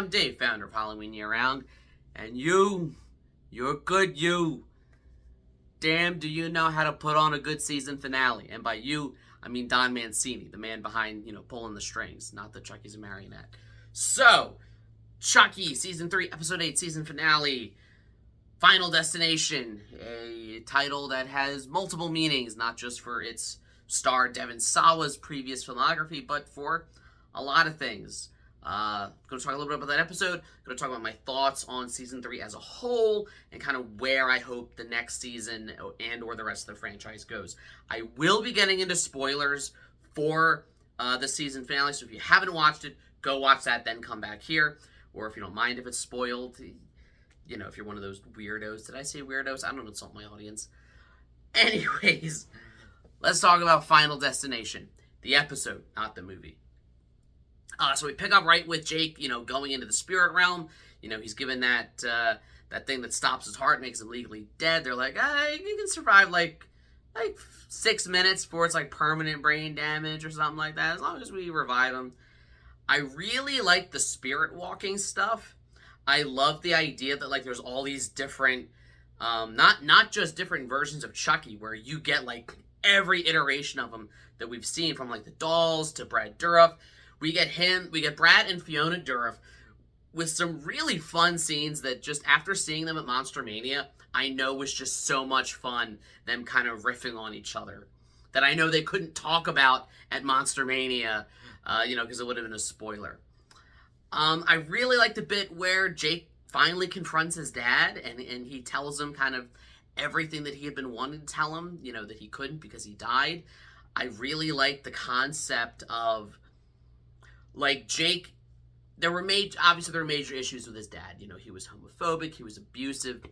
I'm Dave, founder of Halloween Year Round, and you're good, damn, do you know how to put on a good season finale? And by you, I mean Don Mancini, the man behind, pulling the strings, not that Chucky's a marionette. So, Chucky, Season 3, Episode 8, Season Finale, Final Destination, a title that has multiple meanings, not just for its star Devon Sawa's previous filmography, but for a lot of things. Going to talk a little bit about that episode. Going to talk about my thoughts on Season 3 as a whole, and kind of where I hope the next season and or the rest of the franchise goes. I will be getting into spoilers for the season finale, so if you haven't watched it, go watch that, then come back here. Or if you don't mind if it's spoiled, if you're one of those weirdos. Did I say weirdos? I don't insult my audience. Anyways, let's talk about Final Destination. The episode, not the movie. So we pick up right with Jake, going into the spirit realm. He's given that thing that stops his heart, makes him legally dead. They're like, you can survive like 6 minutes before it's like permanent brain damage or something like that, as long as we revive him. I really like the spirit walking stuff. I love the idea that like there's all these different, not just different versions of Chucky, where you get like every iteration of him that we've seen, from like the dolls to Brad Dourif. We get Brad and Fiona Dourif with some really fun scenes that just after seeing them at Monster Mania, I know was just so much fun, them kind of riffing on each other, that I know they couldn't talk about at Monster Mania, because it would have been a spoiler. I really like the bit where Jake finally confronts his dad, and he tells him kind of everything that he had been wanting to tell him, that he couldn't because he died. I really like the concept of, like, Jake, there were major issues with his dad. He was homophobic, he was abusive,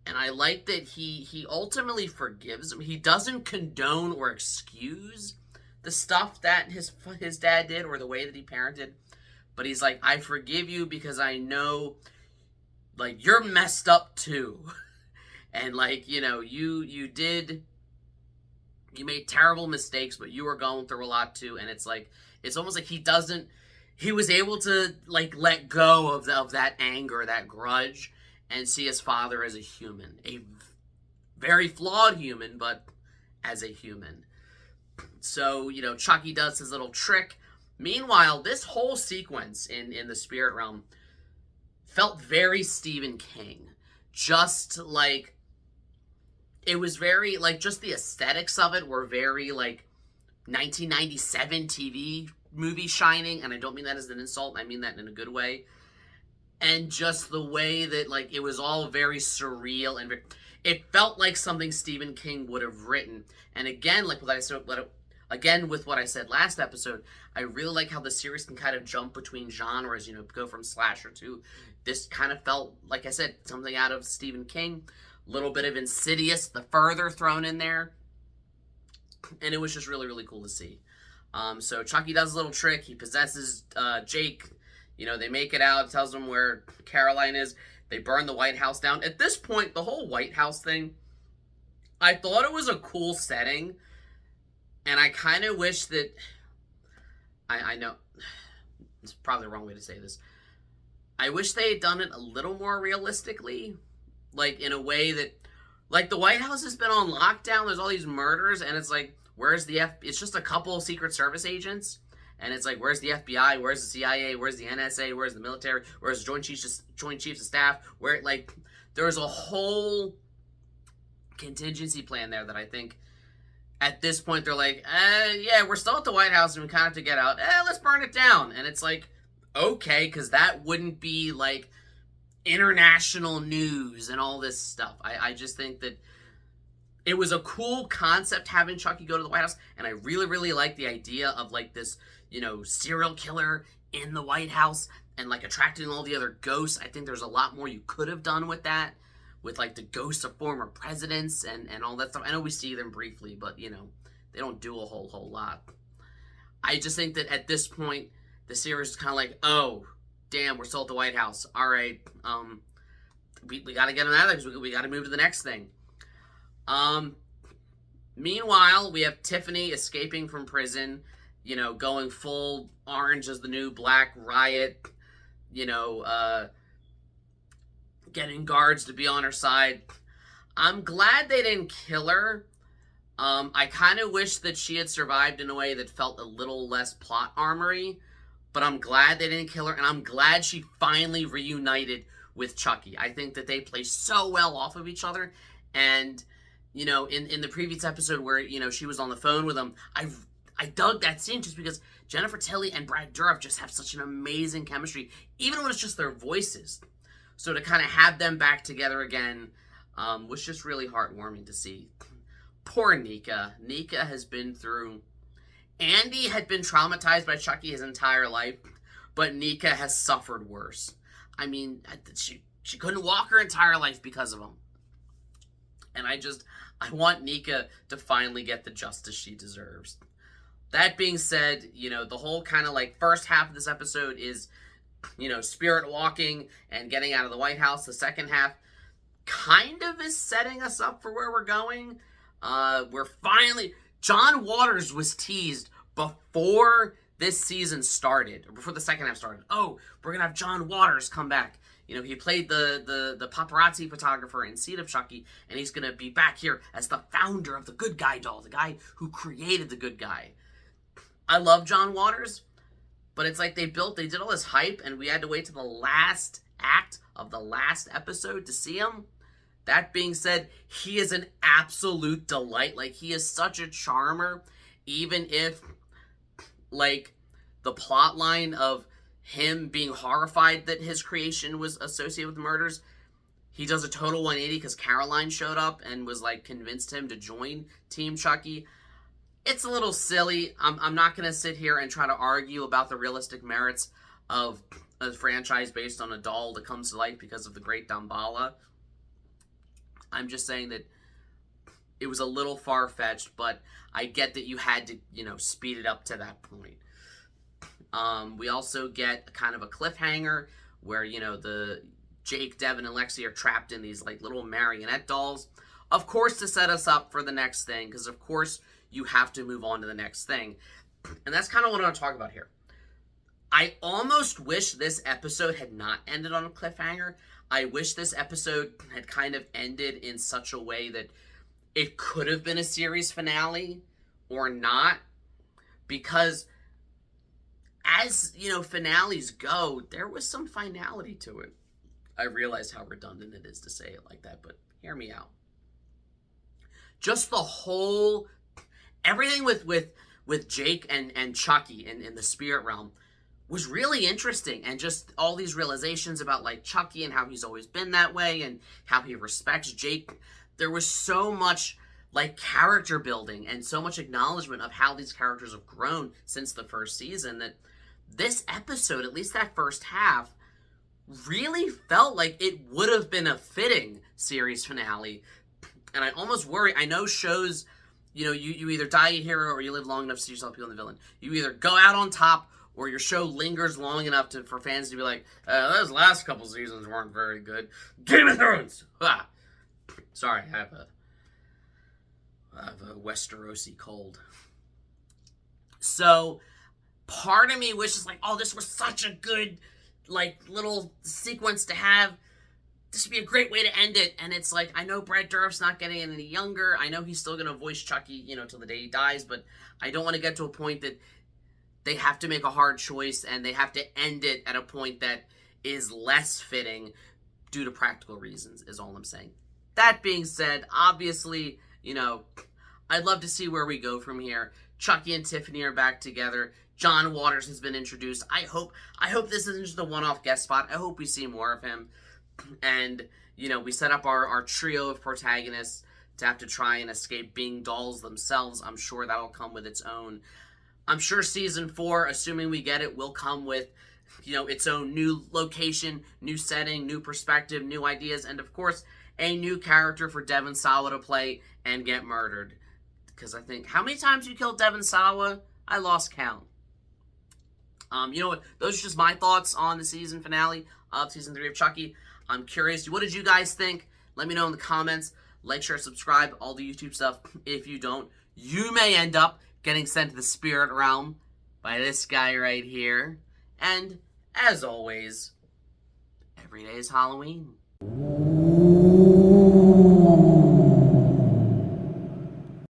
and I like that he ultimately forgives him. He doesn't condone or excuse the stuff that his dad did or the way that he parented, but he's like, I forgive you because I know, like, you're messed up too. And, like, you made terrible mistakes, but you were going through a lot too. And it's like, it's almost like he was able to, like, let go of that anger, that grudge, and see his father as a human. A very flawed human, but as a human. So, Chucky does his little trick. Meanwhile, this whole sequence in the spirit realm felt very Stephen King. Just, like, it was very, like, just the aesthetics of it were very, like, 1997 TV movie Shining, and I don't mean that as an insult, I mean that in a good way. And just the way that, like, it was all very surreal, and it felt like something Stephen King would have written. And again, like with what I said last episode, I really like how the series can kind of jump between genres, go from slasher to this kind of felt, like I said, something out of Stephen King. A little bit of Insidious, The Further thrown in there. And it was just really, really cool to see. So Chucky does a little trick. He possesses Jake. They make it out, tells him where Caroline is. They burn the White House down. At this point, the whole White House thing, I thought it was a cool setting. And I kind of wish that, I know, it's probably the wrong way to say this. I wish they had done it a little more realistically. Like, in a way that, like, the White House has been on lockdown. There's all these murders, and it's like, where's the It's just a couple of Secret Service agents, and it's like, where's the FBI? Where's the CIA? Where's the NSA? Where's the military? Where's the Joint Chiefs of Staff? Where, like, there's a whole contingency plan there that I think, at this point, they're like, yeah, we're still at the White House, and we kind of have to get out. Let's burn it down. And it's like, okay, because that wouldn't be, like, international news and all this stuff. I just think that it was a cool concept having Chucky go to the White House, and I really, really like the idea of, like, this, serial killer in the White House and, like, attracting all the other ghosts. I think there's a lot more you could have done with that, with, like, the ghosts of former presidents and all that stuff. I know we see them briefly, but, they don't do a whole lot. I just think that at this point, the series is kind of like, oh, damn, we're still at the White House. All right, we got to get them out of there because we got to move to the next thing. Meanwhile, we have Tiffany escaping from prison, going full orange as the new black riot. you know, getting guards to be on her side. I'm glad they didn't kill her. I kind of wish that she had survived in a way that felt a little less plot armory, but I'm glad they didn't kill her, and I'm glad she finally reunited with Chucky. I think that they play so well off of each other, and in the previous episode where she was on the phone with him, I dug that scene just because Jennifer Tilly and Brad Dourif just have such an amazing chemistry, even when it's just their voices. So to kind of have them back together again was just really heartwarming to see. Poor Nika. Nika has been through... Andy had been traumatized by Chucky his entire life, but Nika has suffered worse. I mean, she couldn't walk her entire life because of him. And I want Nika to finally get the justice she deserves. That being said, the whole kind of first half of this episode is, spirit walking and getting out of the White House. The second half kind of is setting us up for where we're going. We're finally... John Waters was teased before this season started, or before the second half started. Oh, we're going to have John Waters come back. He played the paparazzi photographer in Seed of Chucky, and he's going to be back here as the founder of the Good Guy doll, the guy who created the Good Guy. I love John Waters, but it's like they did all this hype, and we had to wait to the last act of the last episode to see him. That being said, he is an absolute delight. He is such a charmer, even if, the plot line of him being horrified that his creation was associated with murders, he does a total 180 because Caroline showed up and was, convinced him to join Team Chucky. It's a little silly. I'm not going to sit here and try to argue about the realistic merits of a franchise based on a doll that comes to life because of the great Damballa. I'm just saying that it was a little far-fetched, but I get that you had to, speed it up to that point. We also get kind of a cliffhanger where, the Jake, Devin, and Lexi are trapped in these, little marionette dolls. Of course, to set us up for the next thing, because, of course, you have to move on to the next thing. And that's kind of what I want to talk about here. I almost wish this episode had not ended on a cliffhanger. I wish this episode had kind of ended in such a way that it could have been a series finale or not. Because as, finales go, there was some finality to it. I realize how redundant it is to say it like that, but hear me out. Just the whole... Everything with Jake and Chucky in the spirit realm was really interesting, and just all these realizations about Chucky and how he's always been that way and how he respects Jake. There was so much character building and so much acknowledgement of how these characters have grown since the first season that this episode, at least that first half, really felt like it would have been a fitting series finale. And I almost worry, I know shows, you either die a hero or you live long enough to see yourself become the villain. You either go out on top or your show lingers long enough for fans to be like, those last couple seasons weren't very good. Game of Thrones! Ah. Sorry, I have a Westerosi cold. So, part of me wishes, this was such a good, little sequence to have. This would be a great way to end it. And it's I know Brad Dourif's not getting any younger. I know he's still going to voice Chucky, till the day he dies. But I don't want to get to a point that they have to make a hard choice and they have to end it at a point that is less fitting due to practical reasons, is all I'm saying. That being said, obviously, I'd love to see where we go from here. Chucky and Tiffany are back together. John Waters has been introduced. I hope this isn't just a one-off guest spot. I hope we see more of him. And, we set up our trio of protagonists to have to try and escape being dolls themselves. I'm sure that'll come with its own... I'm sure season 4, assuming we get it, will come with, its own new location, new setting, new perspective, new ideas, and of course, a new character for Devon Sawa to play and get murdered. Because I think, how many times you killed Devon Sawa? I lost count. You know what? Those are just my thoughts on the season finale of season 3 of Chucky. I'm curious, what did you guys think? Let me know in the comments. Like, share, subscribe, all the YouTube stuff. If you don't, you may end up getting sent to the spirit realm by this guy right here. And, as always, 3 days Halloween.